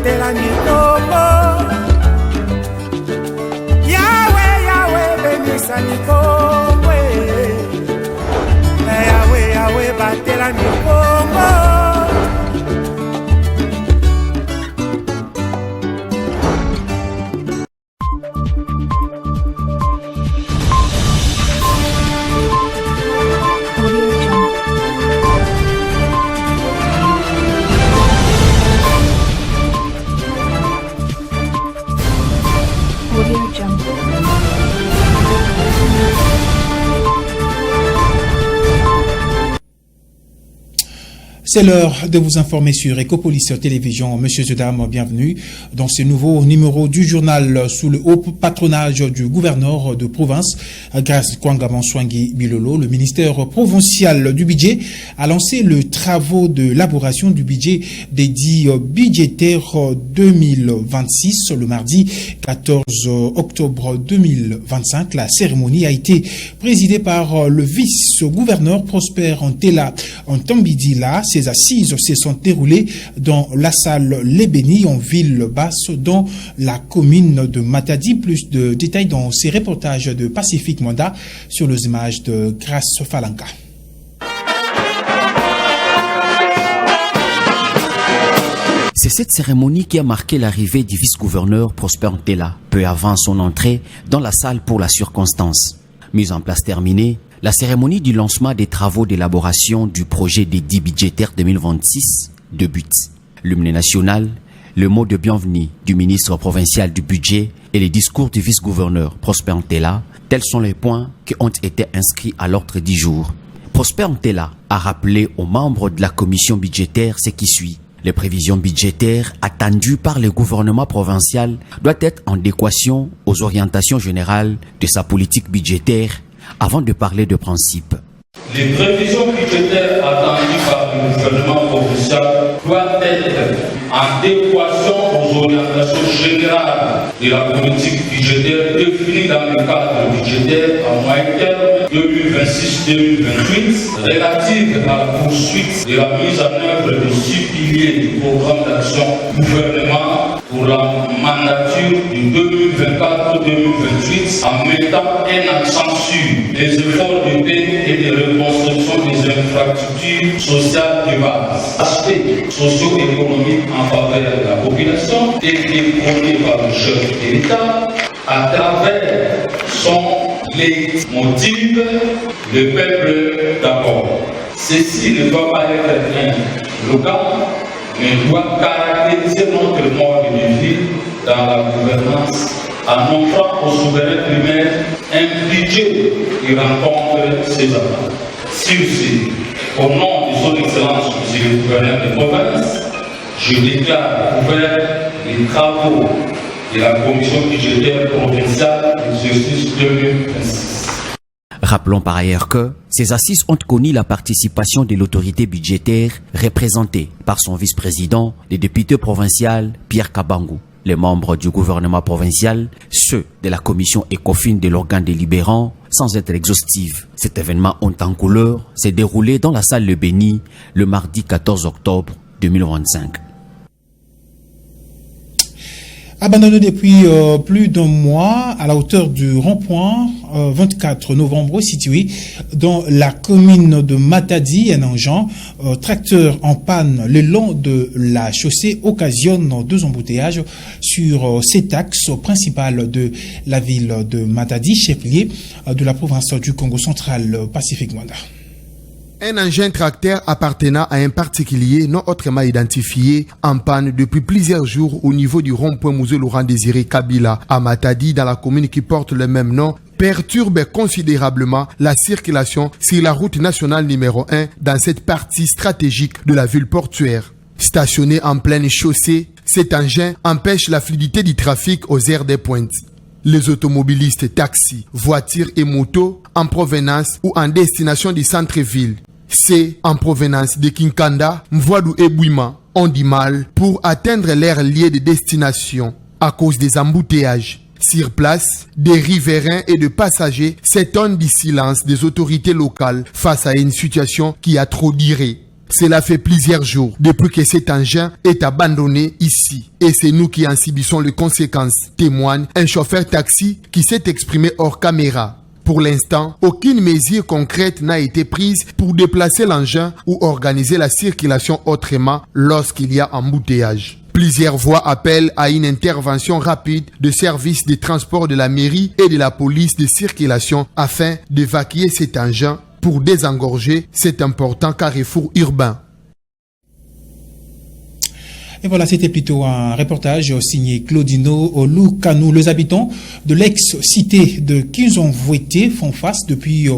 batela mikongo. Yahweh, Yahweh, benisa mikongo. Yahweh, Yahweh, batela mikongo. C'est l'heure de vous informer sur Ecopolis Télévision. Monsieur et dames, bienvenue dans ce nouveau numéro du journal sous le haut patronage du gouverneur de province, Grace Kwanga-Monswangi Bilolo. Le ministère provincial du budget a lancé le travaux de l'élaboration du budget dédié budgétaire 2026 le mardi 14 octobre 2025. La cérémonie a été présidée par le vice-gouverneur Prosper Ntela Ntambidila. Ces assises se sont déroulées dans la salle Les Bénis en ville basse dans la commune de Matadi. Plus de détails dans ces reportages de Pacifique Mwanda sur les images de Grace Falanka. C'est cette cérémonie qui a marqué l'arrivée du vice-gouverneur Prosper Ntela, peu avant son entrée dans la salle pour la circonstance. Mise en place terminée, la cérémonie du lancement des travaux d'élaboration du projet dédié budgétaire 2026 débute. L'hymne national, le mot de bienvenue du ministre provincial du budget et les discours du vice-gouverneur Prosper Ntela, tels sont les points qui ont été inscrits à l'ordre du jour. Prosper Ntela a rappelé aux membres de la commission budgétaire ce qui suit. Les prévisions budgétaires attendues par le gouvernement provincial doivent être en adéquation aux orientations générales de sa politique budgétaire avant de parler de principe. Les prévisions budgétaires attendues par le gouvernement provincial doivent être en adéquation aux orientations générales de la politique budgétaire définie dans le cadre budgétaire à moyen terme 2026-2028 relative à la poursuite de la mise en œuvre des 6 piliers du programme d'action gouvernement pour la mandature de 2024-2028 en mettant un accent sur les efforts de paix et de reconstruction des infrastructures sociales de base, aspects socio-économiques en faveur de la population et prônés par le chef de l'État à travers son leitmotiv, le peuple d'abord. Ceci ne doit pas être un local, mais doit caractériser notre mode de vie dans la gouvernance en offrant aux souverains primaires un budget qui rencontre ses attentes. Sur ce, au nom de son Excellence, M. le gouverneur de province, je déclare ouvert les travaux de la commission budgétaire provinciale d'exercice 2026. Rappelons par ailleurs que ces assises ont connu la participation de l'autorité budgétaire représentée par son vice-président, le député provincial Pierre Kabangou, les membres du gouvernement provincial, ceux de la commission ECOFIN de l'organe délibérant, sans être exhaustive. Cet événement honte en couleur s'est déroulé dans la salle Le Béni le mardi 14 octobre 2025. Abandonné depuis plus d'un mois à la hauteur du rond-point 24 novembre situé dans la commune de Matadi, un engin tracteur en panne le long de la chaussée occasionne 2 embouteillages sur cet axe principal de la ville de Matadi, chef-lieu de la province du Congo central Pacifique Mwanda. Un engin tracteur appartenant à un particulier non autrement identifié en panne depuis plusieurs jours au niveau du rond-point Musée Laurent Désiré Kabila à Matadi dans la commune qui porte le même nom perturbe considérablement la circulation sur la route nationale numéro 1 dans cette partie stratégique de la ville portuaire. Stationné en pleine chaussée, cet engin empêche la fluidité du trafic aux aires des pointes. Les automobilistes, taxis, voitures et motos en provenance ou en destination du centre-ville, c'est en provenance de Kinkanda, Mvoadou et Bouima, ont du mal pour atteindre leur lieu de destination à cause des embouteillages. Sur place, des riverains et de passagers s'étonnent du silence des autorités locales face à une situation qui a trop duré. Cela fait plusieurs jours depuis que cet engin est abandonné ici. Et c'est nous qui en subissons les conséquences, témoigne un chauffeur taxi qui s'est exprimé hors caméra. Pour l'instant, aucune mesure concrète n'a été prise pour déplacer l'engin ou organiser la circulation autrement lorsqu'il y a embouteillage. Plusieurs voix appellent à une intervention rapide de services de transport de la mairie et de la police de circulation afin d'évacuer cet engin pour désengorger cet important carrefour urbain. Et voilà, c'était plutôt un reportage signé Claudino Loukanou. Les habitants de l'ex-cité de Kinzonvouété font face depuis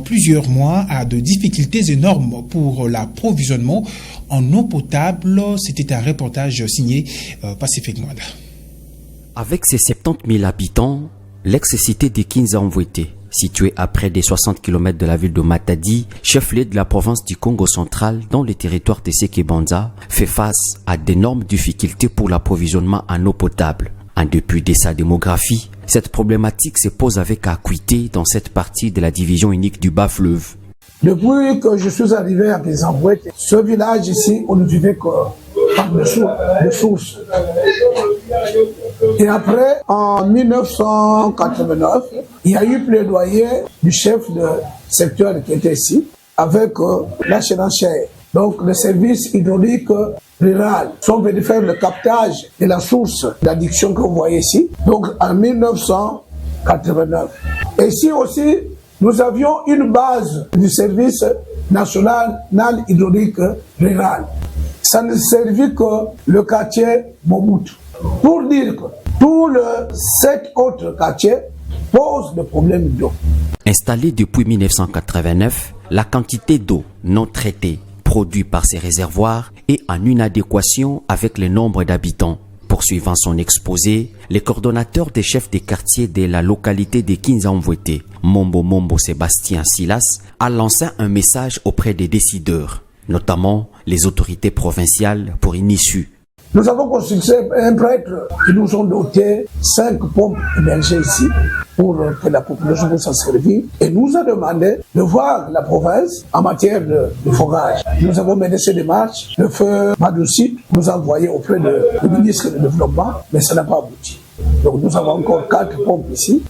plusieurs mois à de difficultés énormes pour l'approvisionnement en eau potable. C'était un reportage signé Pacifique Mwanda. Avec ses 70 000 habitants, l'ex-cité de Kinzonvouété, située à près des 60 km de la ville de Matadi, chef-lieu de la province du Congo central dans le territoire de Sekebanza, fait face à d'énormes difficultés pour l'approvisionnement en eau potable. En dépit de sa démographie, cette problématique se pose avec acuité dans cette partie de la division unique du bas-fleuve. Depuis que je suis arrivé à Kinzonvouété, ce village ici, on ne vivait que par de sources. Et après, en 1989, il y a eu plaidoyer du chef de secteur qui était ici, avec la Chénanchère. Donc, le service hydraulique rural sont venus faire le captage de la source d'addiction que vous voyez ici. Donc, en 1989. Et ici aussi, nous avions une base du service national hydraulique rural. Ça ne servit que le quartier Mobutu. Pour dire que tous les 7 autres quartiers posent des problèmes d'eau. Installée depuis 1989, la quantité d'eau non traitée produite par ces réservoirs est en inadéquation avec le nombre d'habitants. Poursuivant son exposé, le coordonnateur des chefs des quartiers de la localité de Kinzonvouété, Mombo Sébastien Silas, a lancé un message auprès des décideurs, notamment les autorités provinciales, pour une issue. Nous avons consulté un prêtre qui nous ont doté 5 pompes émergées ici pour que la population puisse s'en servir et nous a demandé de voir la province en matière de forage. Nous avons mené ces démarches. Le feu Madoussi nous a envoyé auprès du ministre du Développement, mais ça n'a pas abouti. Donc nous avons encore 4 pompes ici,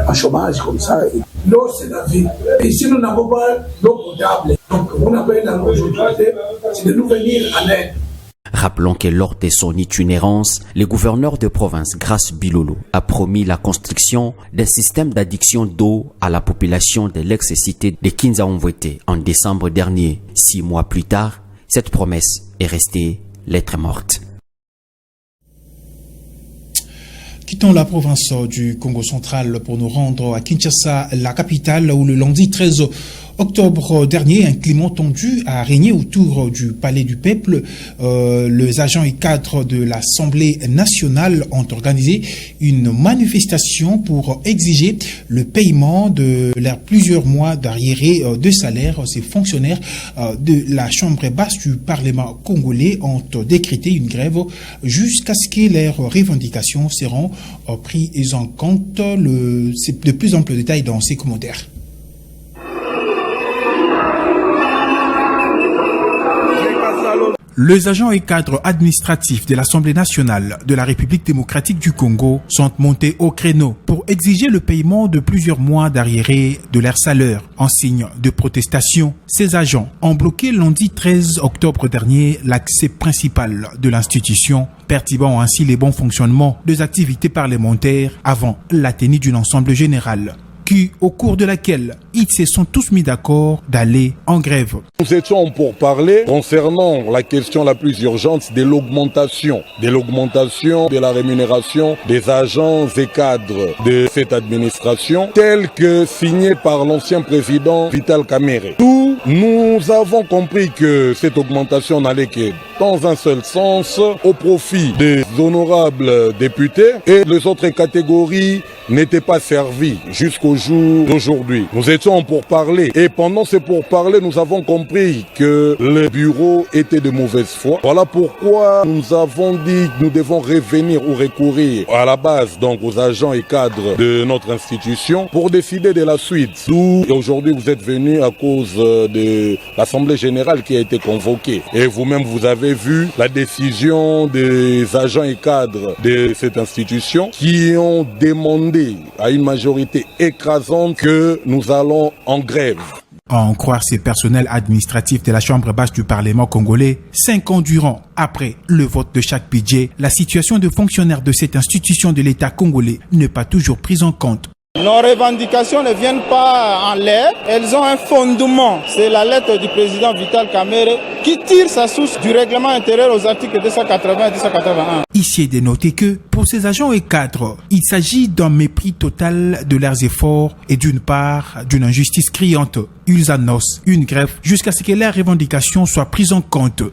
en chômage comme ça. L'eau, c'est la vie. Et ici, nous n'avons pas d'eau potable. Donc, on appelle dans nos autorités, c'est de nous venir en aide. Rappelons que lors de son itinérance, le gouverneur de province, Grace Bilolo, a promis la construction d'un système d'addiction d'eau à la population de l'ex-cité de Kinzonvouété en décembre dernier. 6 mois plus tard, cette promesse est restée lettre morte. Quittons la province du Congo central pour nous rendre à Kinshasa, la capitale, où le lundi 13 octobre dernier, un climat tendu a régné autour du Palais du Peuple. Les agents et cadres de l'Assemblée nationale ont organisé une manifestation pour exiger le paiement de leurs plusieurs mois d'arriérés de salaire. Ces fonctionnaires de la Chambre basse du Parlement congolais ont décrété une grève jusqu'à ce que leurs revendications seront prises en compte. C'est de plus amples détails dans ces commentaires. Les agents et cadres administratifs de l'Assemblée nationale de la République démocratique du Congo sont montés au créneau pour exiger le paiement de plusieurs mois d'arriérés de leur salaire. En signe de protestation, ces agents ont bloqué lundi 13 octobre dernier l'accès principal de l'institution, perturbant ainsi les bons fonctionnements des activités parlementaires avant la tenue d'une assemblée générale, au cours de laquelle ils se sont tous mis d'accord d'aller en grève. Nous étions pour parler concernant la question la plus urgente de l'augmentation de la rémunération des agents et cadres de cette administration, telle que signée par l'ancien président Vital Kamerhe. Nous avons compris que cette augmentation n'allait que dans un seul sens, au profit des honorables députés et les autres catégories n'étaient pas servies jusqu'au jour d'aujourd'hui. Nous étions en pourparlers et pendant ces pourparlers, nous avons compris que le bureau était de mauvaise foi. Voilà pourquoi nous avons dit que nous devons revenir ou recourir à la base, donc aux agents et cadres de notre institution pour décider de la suite. D'où aujourd'hui vous êtes venus à cause de l'Assemblée générale qui a été convoquée. Et vous-même, vous avez vu la décision des agents et cadres de cette institution qui ont demandé à une majorité écrasante que nous allons en grève. À en croire ces personnels administratifs de la Chambre basse du Parlement congolais, 5 ans durant, après le vote de chaque budget, la situation de fonctionnaires de cette institution de l'État congolais n'est pas toujours prise en compte. Nos revendications ne viennent pas en l'air, elles ont un fondement. C'est la lettre du président Vital Kamerhe qui tire sa source du règlement intérieur aux articles 280 et 281. Ici est de noter que, pour ces agents et cadres, il s'agit d'un mépris total de leurs efforts et d'une part d'une injustice criante. Ils annoncent une grève jusqu'à ce que leurs revendications soient prises en compte.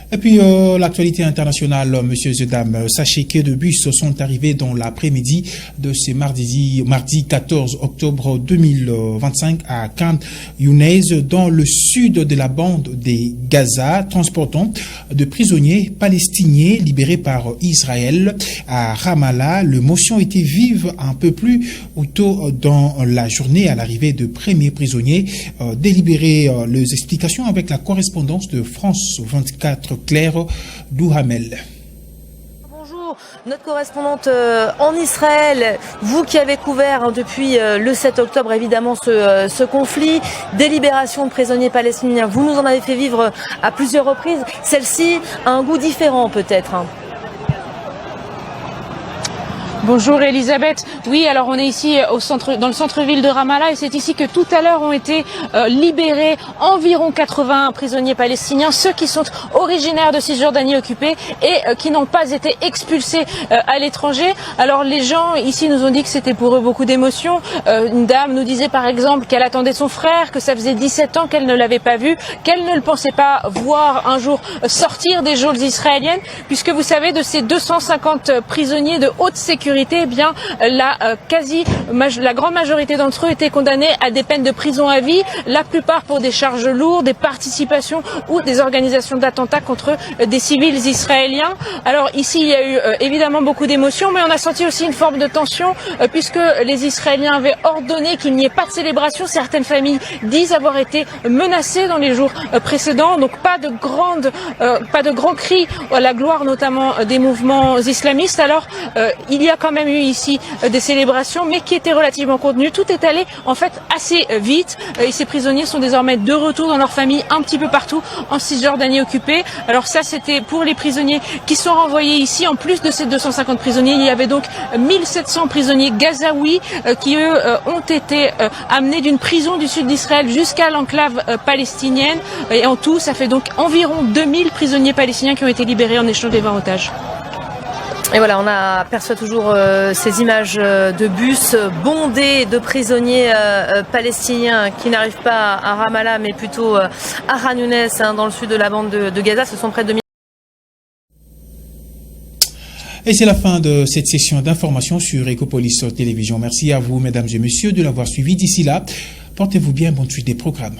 Et puis, l'actualité internationale, monsieur Zedam, sachez que deux bus sont arrivés dans l'après-midi de ce mardi 14 octobre 2025 à Khan Younes, dans le sud de la bande des Gaza, transportant de prisonniers palestiniens libérés par Israël à Ramallah. L'émotion était vive un peu plus tôt dans la journée à l'arrivée de premiers prisonniers délibérés. Les explications avec la correspondance de France 24. Claire Douhamel. Bonjour, notre correspondante en Israël, vous qui avez couvert depuis le 7 octobre évidemment ce conflit, des libérations de prisonniers palestiniens, vous nous en avez fait vivre à plusieurs reprises. Celle-ci a un goût différent peut-être. Bonjour Elisabeth. Oui, alors on est ici dans le centre-ville de Ramallah et c'est ici que tout à l'heure ont été libérés environ 80 prisonniers palestiniens, ceux qui sont originaires de Cisjordanie occupée et qui n'ont pas été expulsés à l'étranger. Alors les gens ici nous ont dit que c'était pour eux beaucoup d'émotions. Une dame nous disait par exemple qu'elle attendait son frère, que ça faisait 17 ans qu'elle ne l'avait pas vu, qu'elle ne le pensait pas voir un jour sortir des geôles israéliennes, puisque vous savez, de ces 250 prisonniers de haute sécurité, eh bien, la grande majorité d'entre eux étaient condamnés à des peines de prison à vie, la plupart pour des charges lourdes, des participations ou des organisations d'attentats contre des civils israéliens. Alors ici, il y a eu évidemment beaucoup d'émotions, mais on a senti aussi une forme de tension, puisque les Israéliens avaient ordonné qu'il n'y ait pas de célébration. Certaines familles disent avoir été menacées dans les jours précédents, donc pas de grands cris à la gloire, notamment des mouvements islamistes. Alors il y a quand même eu ici des célébrations, mais qui étaient relativement contenues. Tout est allé en fait assez vite et ces prisonniers sont désormais de retour dans leur famille un petit peu partout en Cisjordanie occupée. Alors ça, c'était pour les prisonniers qui sont renvoyés ici. En plus de ces 250 prisonniers, il y avait donc 1700 prisonniers gazaouis qui eux ont été amenés d'une prison du sud d'Israël jusqu'à l'enclave palestinienne. Et en tout, ça fait donc environ 2000 prisonniers palestiniens qui ont été libérés en échange des 20 otages. Et voilà, on aperçoit toujours ces images de bus bondés de prisonniers palestiniens qui n'arrivent pas à Ramallah, mais plutôt à Khan Younes, dans le sud de la bande de Gaza. Ce sont près de 2000. Et c'est la fin de cette session d'information sur Ecopolis Télévision. Merci à vous, mesdames et messieurs, de l'avoir suivi. D'ici là, portez-vous bien, bonne suite des programmes.